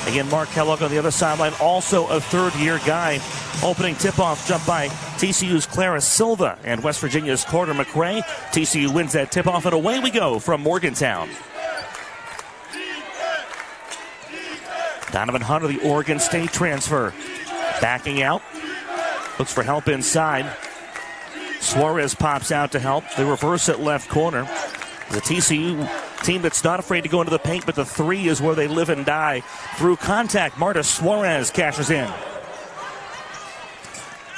Again, Mark Kellogg on the other sideline, also a third-year guy. Opening tip-off jumped by TCU's Clara Silva and West Virginia's Carter McRae. TCU wins that tip-off, and away we go from Morgantown. Donovan Hunter, the Oregon State transfer, backing out. Looks for help inside. Suarez pops out to help. They reverse at left corner. The TCU team that's not afraid to go into the paint, but the three is where they live and die. Through contact, Marta Suarez cashes in.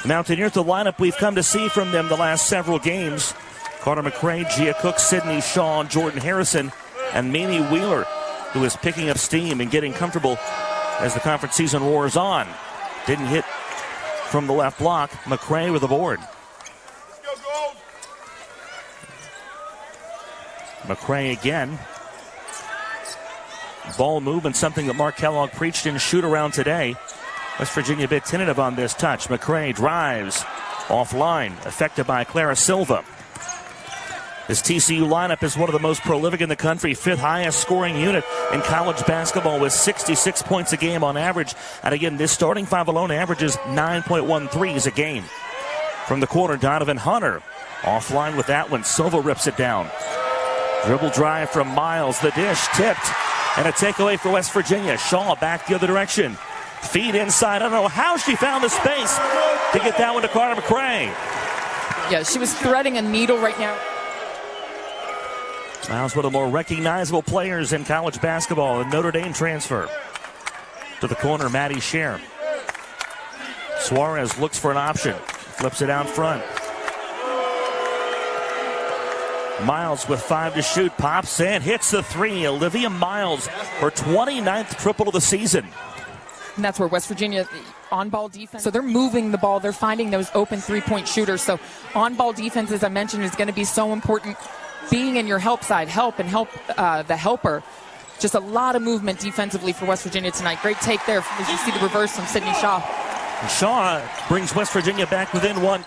Mountaineers, the lineup we've come to see from them the last several games. Carter McRae, Gia Cook, Sydney Shaw, Jordan Harrison, and Mamie Wheeler, who is picking up steam and getting comfortable as the conference season roars on. Didn't hit from the left block. McRae with the board. McRae again. Ball movement, something that Mark Kellogg preached in shoot-around today. West Virginia a bit tentative on this touch. McRae drives offline, affected by Clara Silva. This TCU lineup is one of the most prolific in the country, fifth highest scoring unit in college basketball with 66 points a game on average. And again, this starting five alone averages 9.1 threes a game. From the corner, Donovan Hunter offline with that one. Silva rips it down. Dribble drive from Miles, the dish tipped, and a takeaway for West Virginia. Shaw back the other direction. Feed inside. I don't know how she found the space to get that one to Carter McRae. Yeah, she was threading a needle right now. Miles, one of the more recognizable players in college basketball, a Notre Dame transfer. To the corner, Maddie Scher. Suarez looks for an option. Flips it out front. Miles with 5 to shoot, pops and hits the three. Olivia Miles, her 29th triple of the season. And that's where West Virginia on-ball defense. So they're moving the ball. They're finding those open three-point shooters. So on-ball defense, as I mentioned, is going to be so important. Being in your help side, help the helper. Just a lot of movement defensively for West Virginia tonight. Great take there as you see the reverse from Sydney Shaw. And Shaw brings West Virginia back within one.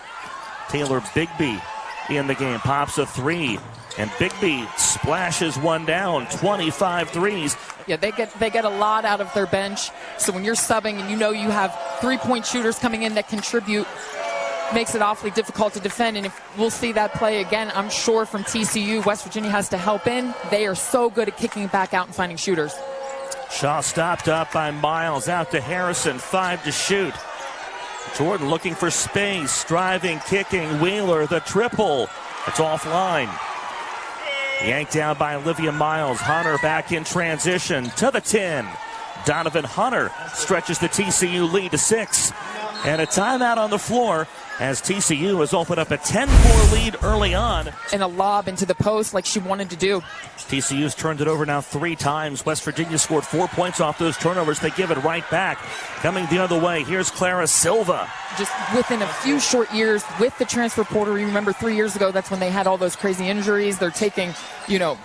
Taylor Bigby in the game, pops a three, and Bigby splashes one down. 25 threes. Yeah, they get a lot out of their bench. So when you're subbing and you know you have three-point shooters coming in that contribute, makes it awfully difficult to defend. And if we'll see that play again, I'm sure from TCU, West Virginia has to help in. They are so good at kicking it back out and finding shooters. Shaw stopped up by Miles, out to Harrison, 5 to shoot. Jordan looking for space, driving, kicking, Wheeler, the triple. It's offline. Yanked down by Olivia Miles. Hunter back in transition to the 10. Donovan Hunter stretches the TCU lead to 6. And a timeout on the floor as TCU has opened up a 10-4 lead early on. And a lob into the post like she wanted to do. TCU's turned it over now 3 times. West Virginia scored 4 points off those turnovers. They give it right back. Coming the other way, here's Clara Silva. Just within a few short years with the transfer portal, you remember 3 years ago, that's when they had all those crazy injuries. They're taking,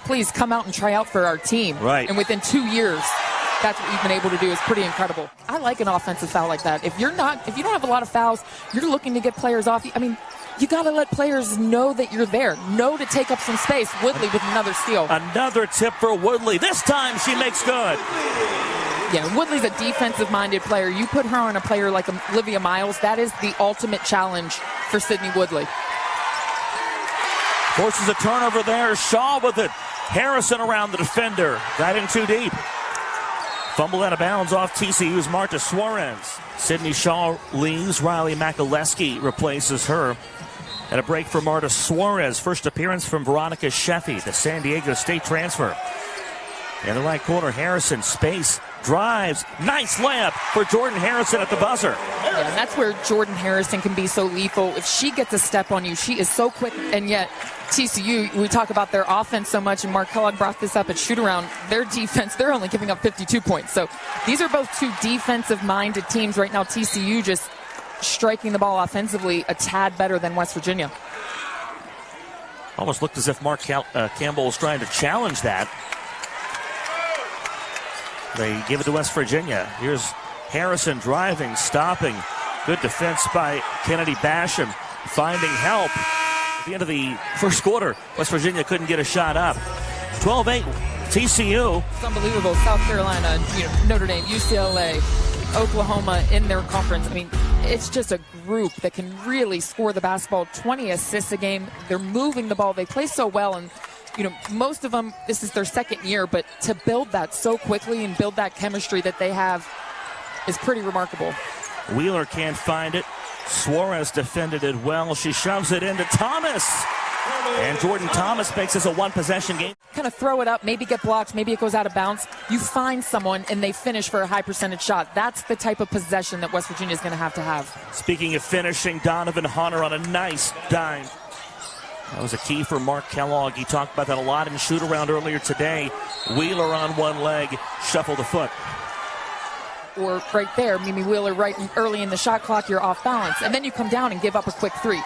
please come out and try out for our team. Right. And within 2 years, that's what you've been able to do. Is pretty incredible. I like an offensive foul like that. If you don't have a lot of fouls, you're looking to get players off. I mean, you got to let players know that you're there. Know to take up some space. Woodley with another steal. Another tip for Woodley. This time she makes good. Yeah, Woodley's a defensive-minded player. You put her on a player like Olivia Miles, that is the ultimate challenge for Sydney Woodley. Forces a turnover there. Shaw with it. Harrison around the defender. Got in too deep. Fumble out of bounds off TCU's Marta Suarez. Sydney Shaw leaves. Riley McAleski replaces her. And a break for Marta Suarez. First appearance from Veronica Sheffy, the San Diego State transfer. In the right corner, Harrison, space, drives. Nice layup for Jordan Harrison at the buzzer. Yeah, and that's where Jordan Harrison can be so lethal. If she gets a step on you, she is so quick. And yet, TCU, we talk about their offense so much, and Mark Kellogg brought this up at shoot-around. Their defense, they're only giving up 52 points. So these are both two defensive-minded teams. Right now, TCU just striking the ball offensively a tad better than West Virginia. Almost looked as if Mark Campbell was trying to challenge that. They give it to West Virginia. Here's Harrison driving, stopping. Good defense by Kennedy Basham, finding help. At the end of the first quarter, West Virginia couldn't get a shot up. 12-8 TCU. It's unbelievable. South Carolina, Notre Dame, UCLA, Oklahoma in their conference. I mean, it's just a group that can really score the basketball. 20 assists a game. They're moving the ball. They play so well. And, most of them, this is their second year. But to build that so quickly and build that chemistry that they have is pretty remarkable. Wheeler can't find it. Suarez defended it well. She shoves it into Thomas. And Jordan Thomas makes this a one-possession game. Kind of throw it up, maybe get blocked, maybe it goes out of bounds. You find someone and they finish for a high percentage shot. That's the type of possession that West Virginia is going to have. Speaking of finishing, Donovan Hunter on a nice dime. That was a key for Mark Kellogg. He talked about that a lot in shoot-around earlier today. Wheeler on one leg, shuffle the foot. Or right there, Mimi Wheeler right early in the shot clock, you're off balance. And then you come down and give up a quick three.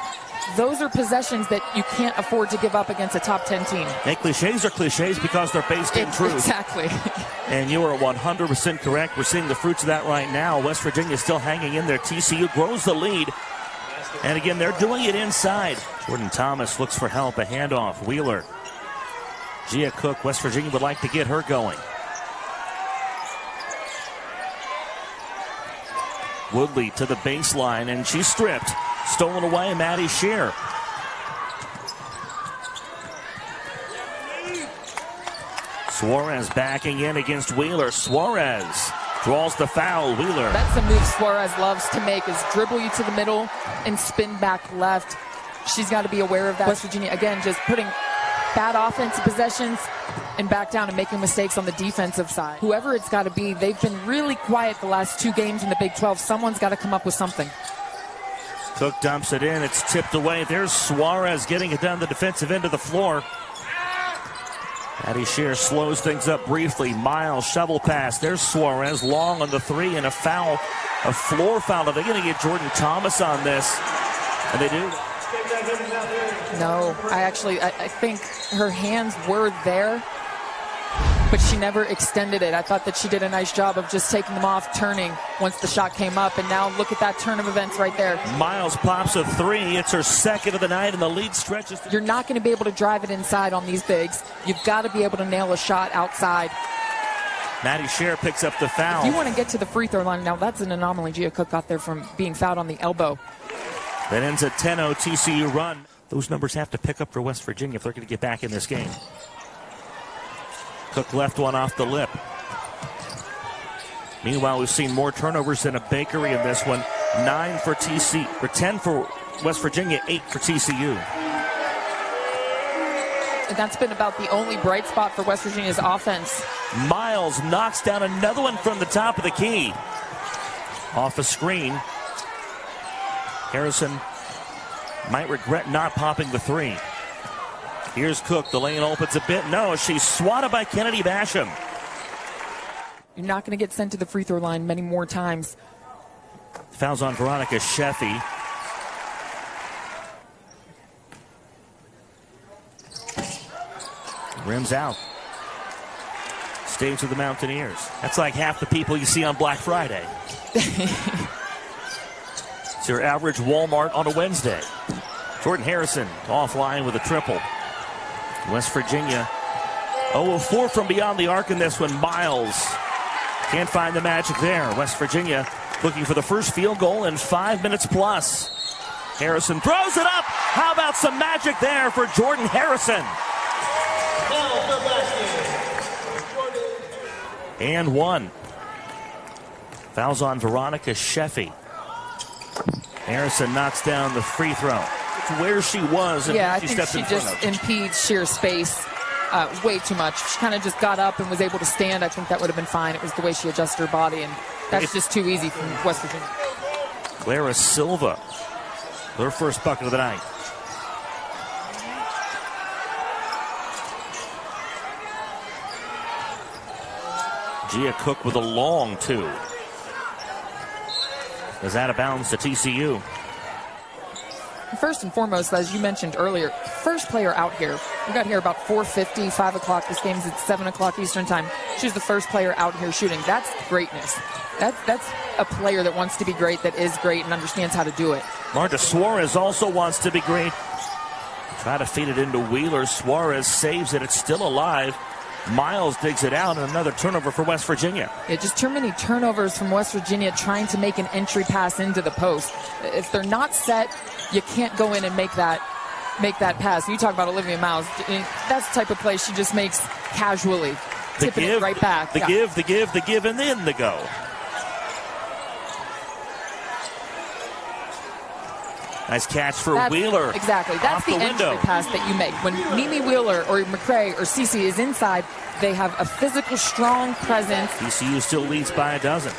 Those are possessions that you can't afford to give up against a top 10 team. And cliches are cliches because they're based in truth. Exactly. And you are 100% correct. We're seeing the fruits of that right now. West Virginia is still hanging in there. TCU grows the lead. And again, they're doing it inside. Jordan Thomas looks for help. A handoff. Wheeler. Gia Cook, West Virginia would like to get her going. Woodley to the baseline, and she's stripped. Stolen away, Maddie Shear. Suarez backing in against Wheeler. Suarez draws the foul. Wheeler. That's the move Suarez loves to make, is dribble you to the middle and spin back left. She's got to be aware of that. West Virginia, again, just putting bad offensive possessions and back down and making mistakes on the defensive side. Whoever it's got to be, they've been really quiet the last two games in the Big 12. Someone's got to come up with something. Cook dumps it in. It's tipped away. There's Suarez getting it down the defensive end of the floor. Maddie Shear slows things up briefly. Miles shovel pass. There's Suarez long on the three, and a foul, a floor foul. Are they going to get Jordan Thomas on this? And they do. No, I think her hands were there, but she never extended it. I thought that she did a nice job of just taking them off, turning once the shot came up, and now look at that turn of events right there. Miles pops a three. It's her second of the night, and the lead stretches. You're not going to be able to drive it inside on these bigs. You've got to be able to nail a shot outside. Maddie Shear picks up the foul. If you want to get to the free throw line, now that's an anomaly. Gia Cook got there from being fouled on the elbow. That ends a 10-0 TCU run. Those numbers have to pick up for West Virginia if they're going to get back in this game. Cook left one off the lip. Meanwhile, we've seen more turnovers than a bakery in this one. 9 for TCU, or 10 for West Virginia, 8 for TCU. And that's been about the only bright spot for West Virginia's offense. Miles knocks down another one from the top of the key. Off a screen. Harrison might regret not popping the three. Here's Cook. The lane opens a bit. No, she's swatted by Kennedy Basham. You're not going to get sent to the free throw line many more times. Fouls on Veronica Sheffy. Rims out. Stays with the Mountaineers. That's like half the people you see on Black Friday. It's your average Walmart on a Wednesday. Jordan Harrison offline with a triple. West Virginia 0 of 4 from beyond the arc in this one. Miles can't find the magic there. West Virginia looking for the first field goal in 5 minutes plus. Harrison throws it up. How about some magic there for Jordan Harrison? And one. Fouls on Veronica Sheffy. Harrison knocks down the free throw. It's where she was. And I think she just impedes sheer space way too much. She kind of just got up and was able to stand. I think that would have been fine. It was the way she adjusted her body, and that's just too easy from West Virginia. Clara Silva, her first bucket of the night. Gia Cook with a long two. Is out of bounds to TCU. First and foremost, as you mentioned earlier, first player out here. We got here about 4:50, 5 o'clock. This game's at 7 o'clock Eastern time. She's the first player out here shooting. That's greatness. That's a player that wants to be great, that is great, and understands how to do it. Marta Suarez also wants to be great. Try to feed it into Wheeler. Suarez saves it. It's still alive. Miles digs it out, and another turnover for West Virginia. Yeah, just too many turnovers from West Virginia trying to make an entry pass into the post. If they're not set, you can't go in and make that pass. You talk about Olivia Miles. That's the type of play she just makes casually. Tipping it right back. The give, and then the go. Nice catch for Wheeler. Exactly. That's the entry pass that you make. When Mimi Wheeler or McCray or Cece is inside, they have a physical, strong presence. TCU still leads by a dozen.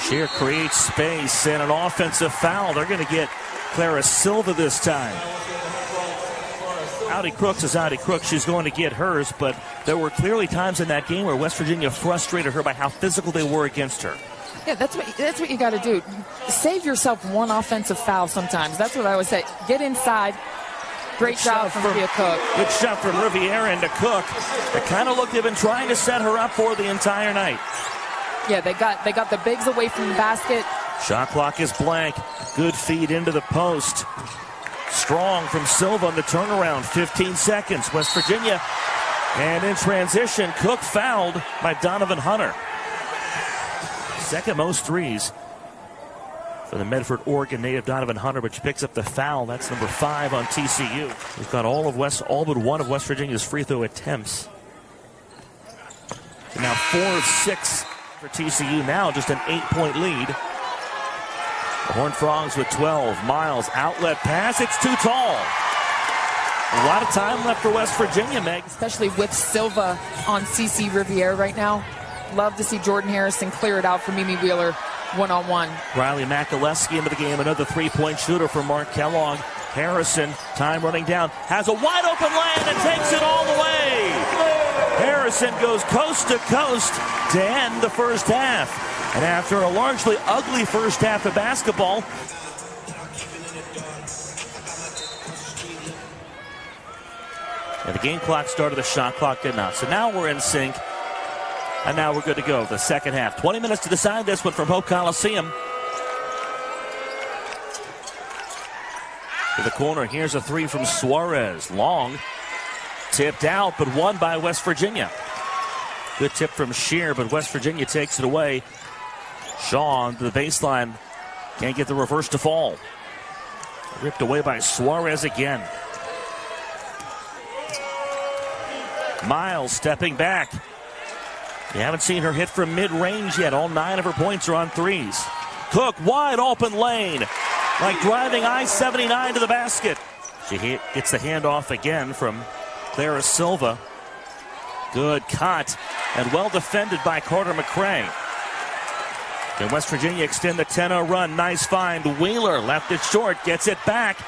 Shear creates space and an offensive foul. They're going to get Clara Silva this time. Audi Crooks is Audi Crooks. She's going to get hers, but there were clearly times in that game where West Virginia frustrated her by how physical they were against her. Yeah, that's what you got to do. Save yourself one offensive foul sometimes. That's what I always say. Get inside. Great job from Riviera Cook. Good shot from Riviera into Cook. It kind of looked they've been trying to set her up for the entire night. Yeah, they got the bigs away from the basket. Shot clock is blank. Good feed into the post. Strong from Silva on the turnaround. 15 seconds. West Virginia. And in transition, Cook fouled by Donovan Hunter. Second most threes for the Medford, Oregon native Donovan Hunter, but she picks up the foul. That's number 5 on TCU. We've got all but one of West Virginia's free throw attempts. So now 4 of 6 for TCU. Now just an 8-point lead. The Horned Frogs with 12. Miles, outlet pass. It's too tall. A lot of time left for West Virginia, Meg. Especially with Silva on CC Riviera right now. Love to see Jordan Harrison clear it out for Mimi Wheeler one-on-one. Riley Makalewski into the game. Another three-point shooter for Mark Kellogg. Harrison, time running down, has a wide-open lane and takes it all the way. Harrison goes coast to coast to end the first half. And after a largely ugly first half of basketball, the game clock started, the shot clock did not. So now we're in sync. And now we're good to go. The second half. 20 minutes to decide this one from Hope Coliseum. To the corner. Here's a three from Suarez. Long. Tipped out, but won by West Virginia. Good tip from Shear, but West Virginia takes it away. Shaw to the baseline. Can't get the reverse to fall. Ripped away by Suarez again. Miles stepping back. You haven't seen her hit from mid-range yet. All 9 of her points are on threes. Cook, wide open lane. Like driving I-79 to the basket. She gets the handoff again from Clara Silva. Good cut. And well defended by Carter McCray. Can West Virginia extend the 10-0 run? Nice find. Wheeler left it short. Gets it back.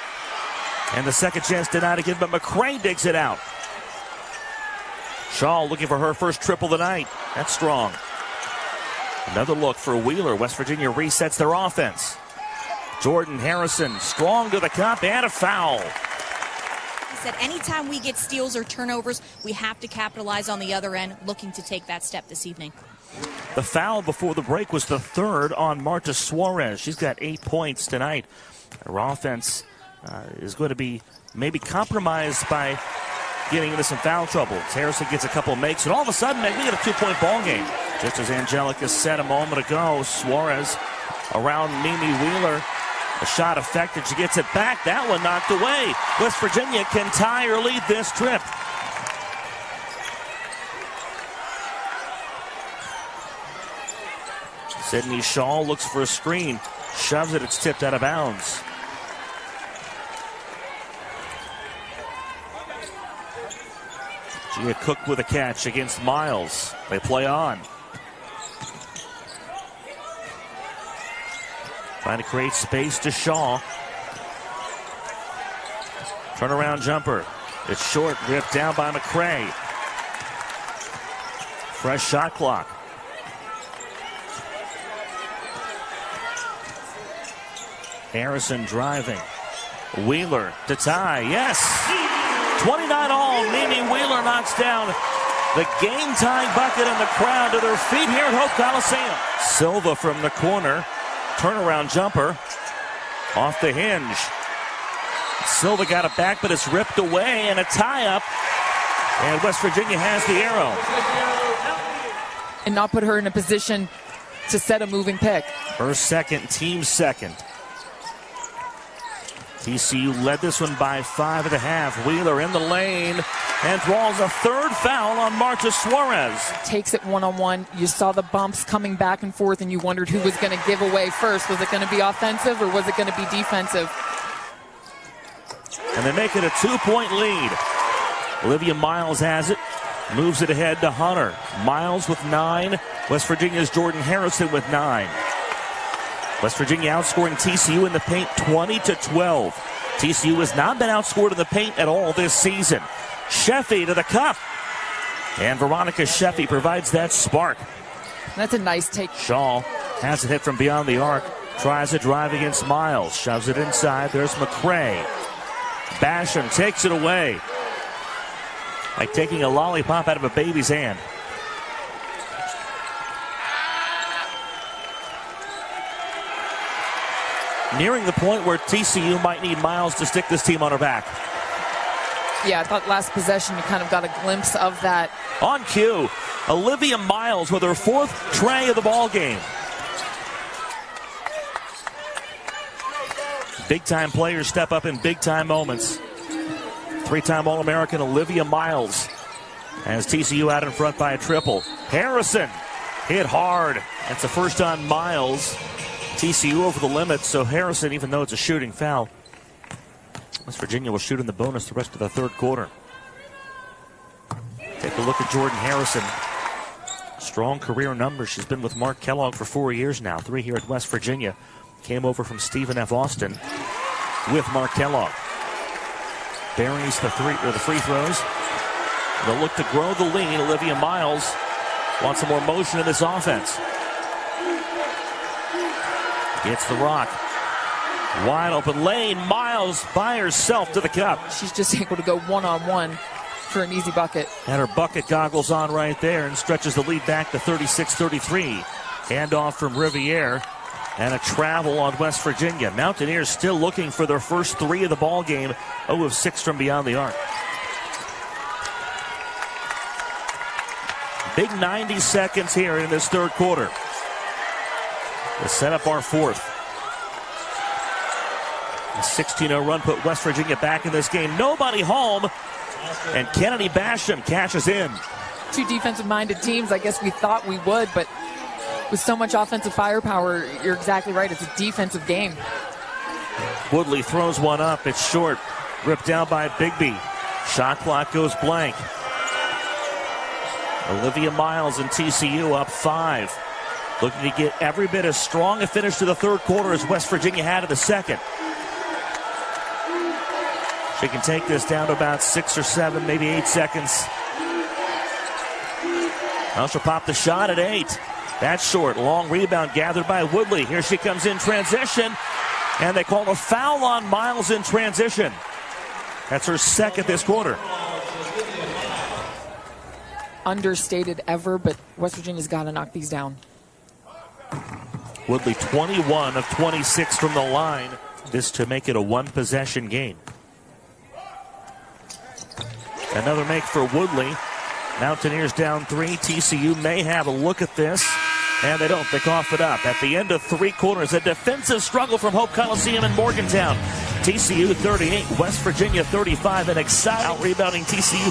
And the second chance denied again, but McCray digs it out. Shaw looking for her first triple of the night. That's strong. Another look for Wheeler. West Virginia resets their offense. Jordan Harrison strong to the cup and a foul. He said anytime we get steals or turnovers, we have to capitalize on the other end, looking to take that step this evening. The foul before the break was the third on Marta Suarez. She's got 8 points tonight. Her offense is going to be maybe compromised by getting into some foul trouble. Harrison gets a couple makes, and all of a sudden, we get a 2-point ball game. Just as Angelica said a moment ago, Suarez around Mimi Wheeler. A shot affected. She gets it back. That one knocked away. West Virginia can tie or lead this trip. Sydney Shaw looks for a screen. Shoves it. It's tipped out of bounds. Gia Cook with a catch against Miles. They play on. Trying to create space to Shaw. Turnaround jumper. It's short, ripped down by McCray. Fresh shot clock. Harrison driving. Wheeler to tie. Yes! 29 all. Mimi Wheeler knocks down the game-tying bucket, and the crowd to their feet here at Hope Coliseum. Silva from the corner. Turnaround jumper. Off the hinge. Silva got it back, but it's ripped away, and a tie-up. And West Virginia has the arrow. And not put her in a position to set a moving pick. Her second, team second. TCU led this one by 5.5. Wheeler in the lane and draws a third foul on Marta Suarez. Takes it one-on-one. You saw the bumps coming back and forth, and you wondered who was going to give away first. Was it going to be offensive or was it going to be defensive? And they make it a 2-point lead. Olivia Miles has it. Moves it ahead to Hunter. Miles with 9. West Virginia's Jordan Harrison with 9. West Virginia outscoring TCU in the paint 20-12. TCU has not been outscored in the paint at all this season. Sheffy to the cup. And Veronica Sheffy provides that spark. That's a nice take. Shaw has it hit from beyond the arc. Tries a drive against Miles. Shoves it inside. There's McCray. Basham takes it away. Like taking a lollipop out of a baby's hand. Nearing the point where TCU might need Miles to stick this team on her back. Yeah, I thought last possession you kind of got a glimpse of that. On cue, Olivia Miles with her 4th tray of the ball game. Big-time players step up in big-time moments. 3-time All-American Olivia Miles has TCU out in front by a triple. Harrison hit hard. That's the first on Miles. TCU over the limit, so Harrison, even though it's a shooting foul, West Virginia will shoot in the bonus the rest of the third quarter. Take a look at Jordan Harrison. Strong career numbers. She's been with Mark Kellogg for 4 years now. 3 here at West Virginia. Came over from Stephen F. Austin with Mark Kellogg. Buries the free throws. They'll look to grow the lead. Olivia Miles wants some more motion in this offense. Gets the rock. Wide open lane. Miles by herself to the cup. She's just able to go one-on-one for an easy bucket. And her bucket goggles on right there and stretches the lead back to 36-33. Handoff from Riviere. And a travel on West Virginia. Mountaineers still looking for their first 3 of the ball game. 0 of 6 from beyond the arc. Big 90 seconds here in this third quarter. We'll set up our 4th. A 16-0 run put West Virginia back in this game. Nobody home. And Kennedy Basham cashes in. 2 defensive-minded teams. I guess we thought we would, but with so much offensive firepower, you're exactly right. It's a defensive game. Woodley throws one up. It's short. Ripped down by Bigby. Shot clock goes blank. Olivia Miles and TCU up 5. Looking to get every bit as strong a finish to the third quarter as West Virginia had in the second. She can take this down to about 6 or 7, maybe 8 seconds. Now she'll pop the shot at 8. That's short. Long rebound gathered by Woodley. Here she comes in transition. And they call a foul on Miles in transition. That's her second this quarter. Understated ever, but West Virginia's got to knock these down. Woodley 21 of 26 from the line. This to make it a 1-possession game. Another make for Woodley. Mountaineers down 3. TCU may have a look at this. And they don't. They cough it up. At the end of 3 quarters, a defensive struggle from Hope Coliseum in Morgantown. TCU 38, West Virginia 35. An exciting out-rebounding TCU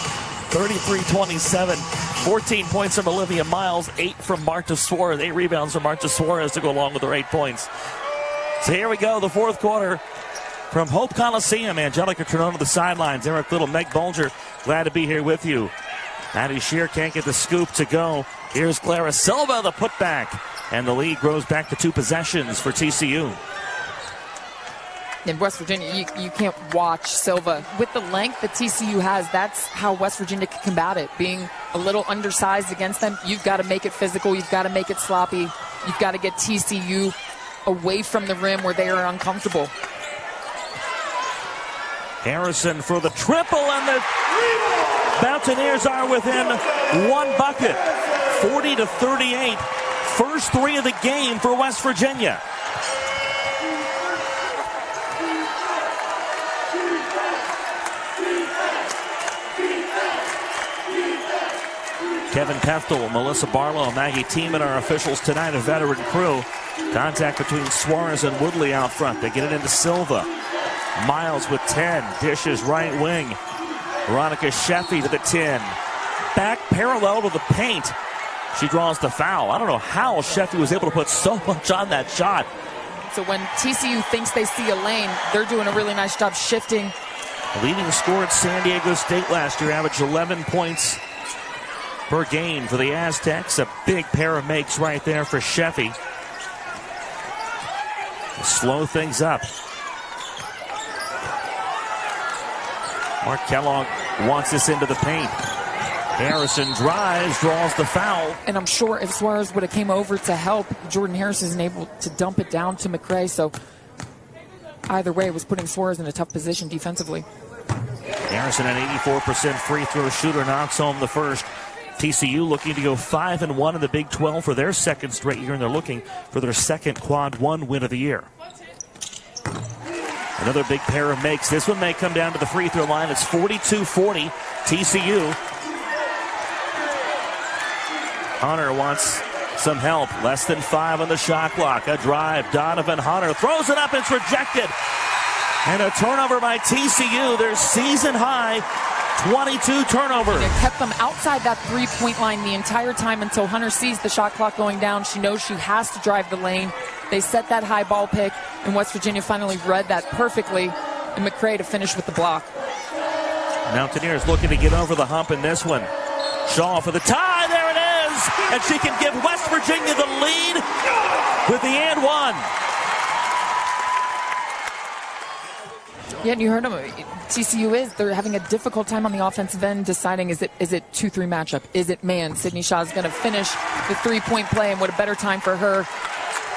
33-27. 14 points from Olivia Miles, 8 from Marta Suarez. 8 rebounds from Marta Suarez to go along with her 8 points. So here we go, the fourth quarter from Hope Coliseum. Angelica Trinone to the sidelines. Eric Little, Meg Bulger, glad to be here with you. Maddie Shear can't get the scoop to go. Here's Clara Silva, the putback. And the lead grows back to 2 possessions for TCU. In West Virginia, you can't watch Silva. With the length that TCU has, that's how West Virginia can combat it. Being a little undersized against them, you've got to make it physical. You've got to make it sloppy. You've got to get TCU away from the rim where they are uncomfortable. Harrison for the triple, and the Mountaineers are within 1 bucket. 40-38. First 3 of the game for West Virginia. Kevin Peftel, Melissa Barlow, Maggie Tiemann are officials tonight, a veteran crew. Contact between Suarez and Woodley out front. They get it into Silva. Miles with 10. Dishes right wing. Veronica Sheffy to the 10. Back parallel to the paint. She draws the foul. I don't know how Sheffy was able to put so much on that shot. So when TCU thinks they see a lane, they're doing a really nice job shifting. The leading scorer at San Diego State last year averaged 11 points per game for the Aztecs. A big pair of makes right there for Sheffy. Slow things up. Mark Kellogg wants this into the paint. Harrison drives, draws the foul. And I'm sure if Suarez would have came over to help, Jordan Harrison isn't able to dump it down to McCray. So either way, it was putting Suarez in a tough position defensively. Harrison, an 84% free throw shooter, knocks home the first. TCU looking to go 5-1 in the Big 12 for their second straight year, and they're looking for their second quad one win of the year. Another big pair of makes. This one may come down to the free throw line. It's 42-40 TCU. Hunter wants some help. Less than 5 on the shot clock. A drive. Donovan Hunter throws it up. It's rejected. And a turnover by TCU. Their season high 22 turnovers. It kept them outside that three-point line the entire time until Hunter sees the shot clock going down. She knows she has to drive the lane. They set that high ball pick, and West Virginia finally read that perfectly. And McCray to finish with the block. Mountaineers looking to get over the hump in this one. Shaw for the tie. There it is. And she can give West Virginia the lead with the and one. Yeah, and you heard them. TCU they're having a difficult time on the offensive end deciding is it 2-3 matchup? Is it man? Sydney Shaw's going to finish the three-point play, and what a better time for her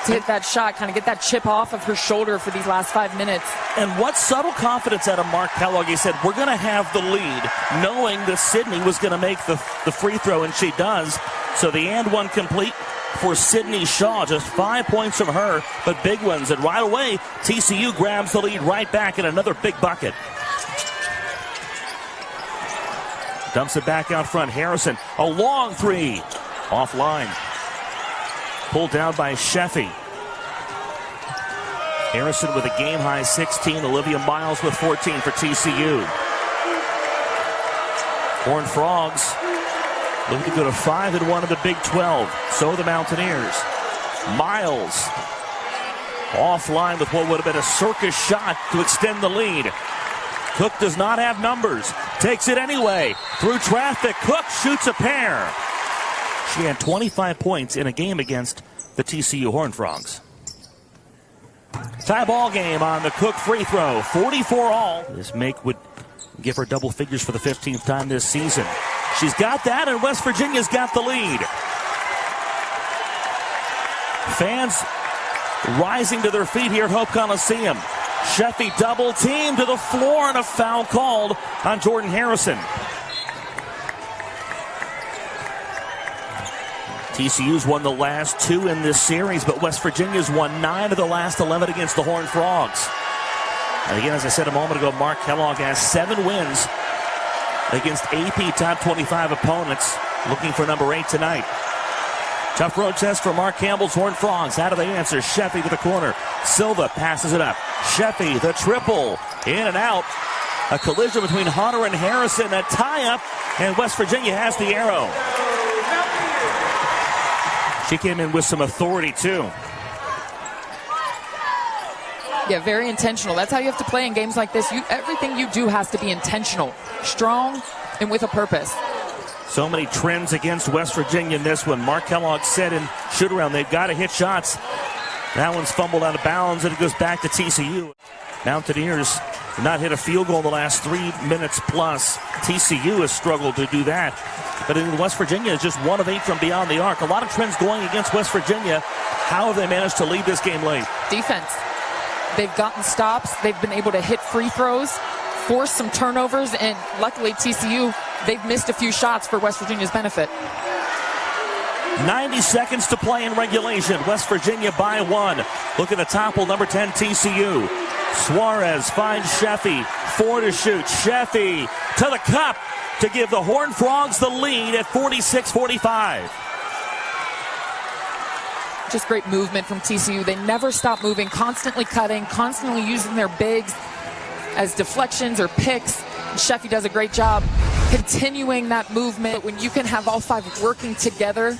to hit that shot, kind of get that chip off of her shoulder for these last 5 minutes. And what subtle confidence out of Mark Kellogg. He said, we're going to have the lead, knowing that Sydney was going to make the free throw, and she does. So the and one complete for Sydney Shaw. Just 5 points from her, but big ones. And right away, TCU grabs the lead right back in another big bucket. Dumps it back out front. Harrison, a long three. Offline. Pulled down by Sheffy. Harrison with a game-high 16. Olivia Miles with 14 for TCU. Horned Frogs looking to go to 5-1 in the Big 12. So the Mountaineers. Miles offline with what would have been a circus shot to extend the lead. Cook does not have numbers. Takes it anyway. Through traffic. Cook shoots a pair. She had 25 points in a game against the TCU Horned Frogs. Tie ball game on the Cook free throw. 44 all. This make would give her double figures for the 15th time this season. She's got that, and West Virginia's got the lead. Fans rising to their feet here at Hope Coliseum. Sheffy double team to the floor, and a foul called on Jordan Harrison. TCU's won the last 2 in this series, but West Virginia's won 9 of the last 11 against the Horned Frogs. And again, as I said a moment ago, Mark Kellogg has 7 wins against AP top 25 opponents, looking for number 8 tonight. Tough road test for Mark Campbell's Horned Frogs. How do they answer? Sheffy to the corner. Silva passes it up. Sheffy, the triple. In and out. A collision between Hunter and Harrison. A tie-up, and West Virginia has the arrow. She came in with some authority, too. Yeah, very intentional. That's how you have to play in games like this. Everything you do has to be intentional, strong, and with a purpose. So many trends against West Virginia in this one. Mark Kellogg said in shoot-around, they've got to hit shots. That one's fumbled out of bounds, and it goes back to TCU. Mountaineers not hit a field goal in the last 3 minutes plus. TCU has struggled to do that. But in West Virginia is just 1 of 8 from beyond the arc. A lot of trends going against West Virginia. How have they managed to lead this game late? Defense. They've gotten stops. They've been able to hit free throws, force some turnovers, and luckily TCU, they've missed a few shots for West Virginia's benefit. 90 seconds to play in regulation. West Virginia by 1. Look at the topple, number 10 TCU. Suarez finds Sheffy. 4 to shoot. Sheffy to the cup. to give the Horned Frogs the lead at 46-45. Just great movement from TCU. They never stop moving, constantly cutting, constantly using their bigs as deflections or picks. Sheffy does a great job continuing that movement. When you can have all five working together,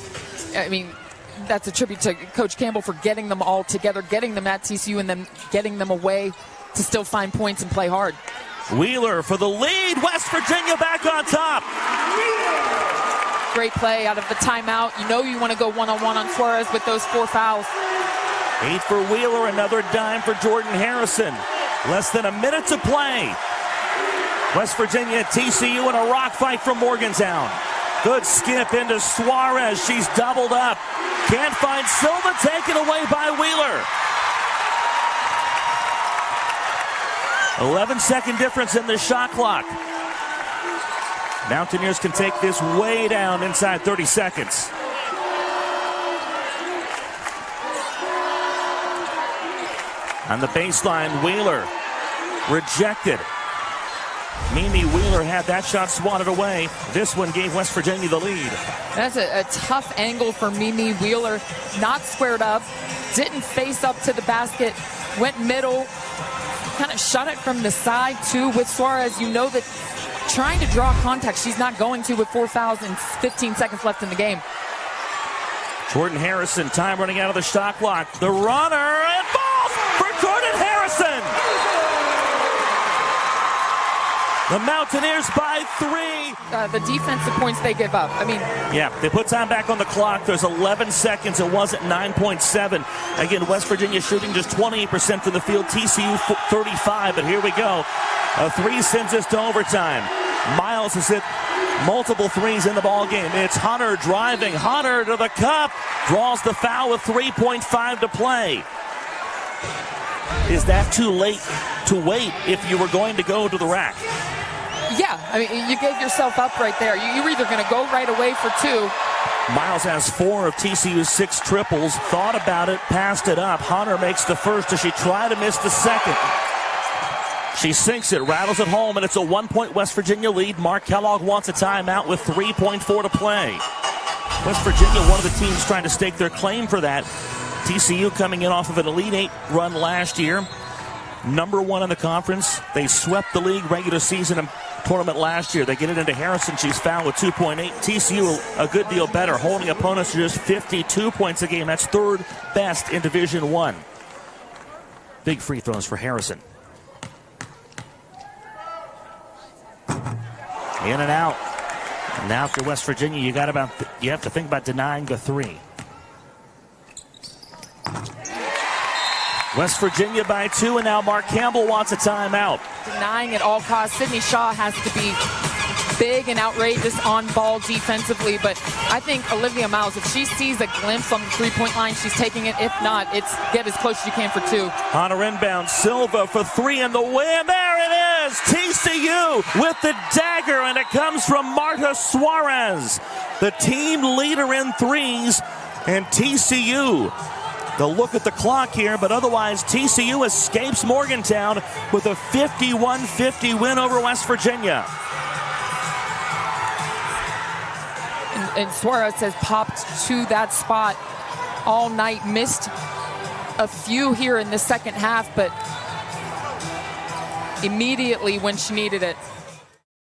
I mean, that's a tribute to Coach Campbell for getting them all together, getting them at TCU, and then getting them away to still find points and play hard. Wheeler for the lead. West Virginia back on top. Great play out of the timeout. You know you want to go one-on-one on Suarez with those 4 fouls. 8 for Wheeler, another dime for Jordan Harrison. Less than a minute to play. West Virginia, TCU in a rock fight from Morgantown. Good skip into Suarez. She's doubled up. Can't find Silva, taken away by Wheeler. 11-second difference in the shot clock. Mountaineers can take this way down inside 30 seconds. On the baseline, Wheeler rejected. Mimi Wheeler had that shot swatted away. This one gave West Virginia the lead. That's a tough angle for Mimi Wheeler. Not squared up, didn't face up to the basket, went middle, kind of shot it from the side too with Suarez. You know that trying to draw contact, she's not going to with 4 fouls and 15 seconds left in the game. Jordan Harrison, time running out of the shot clock. The runner, and balls for Jordan Harrison. The Mountaineers by 3. The defensive points they give up. I mean, yeah, they put time back on the clock. There's 11 seconds. It wasn't 9.7. Again, West Virginia shooting just 28% from the field. TCU 35, but here we go. A 3 sends us to overtime. Miles has hit multiple threes in the ball game. It's Hunter driving. Hunter to the cup. Draws the foul with 3.5 to play. Is that too late to wait if you were going to go to the rack? Yeah, I mean, you gave yourself up right there. You're either going to go right away for 2. Miles has 4 of TCU's 6 triples. Thought about it, passed it up. Hunter makes the first as she tried to miss the second. She sinks it, rattles it home, and it's a 1-point West Virginia lead. Mark Kellogg wants a timeout with 3.4 to play. West Virginia, one of the teams trying to stake their claim for that. TCU coming in off of an Elite 8 run last year. Number 1 in the conference. They swept the league regular season and tournament last year. They get it into Harrison. She's fouled with 2.8. TCU a good deal better, holding opponents to just 52 points a game. That's 3rd best in Division 1. Big free throws for Harrison. In and out. Now for West Virginia, you have to think about denying the 3. West Virginia by 2, and now Mark Campbell wants a timeout. Denying at all costs. Sydney Shaw has to be big and outrageous on ball defensively, but I think Olivia Miles, if she sees a glimpse on the 3-point line, she's taking it. If not, it's get as close as you can for 2. Hunter inbound, Silva for 3 and the win. There it is! TCU with the dagger, and it comes from Marta Suarez, the team leader in threes, and TCU. They'll look at the clock here, but otherwise TCU escapes Morgantown with a 51-50 win over West Virginia. And Suarez has popped to that spot all night. Missed a few here in the second half, but immediately when she needed it,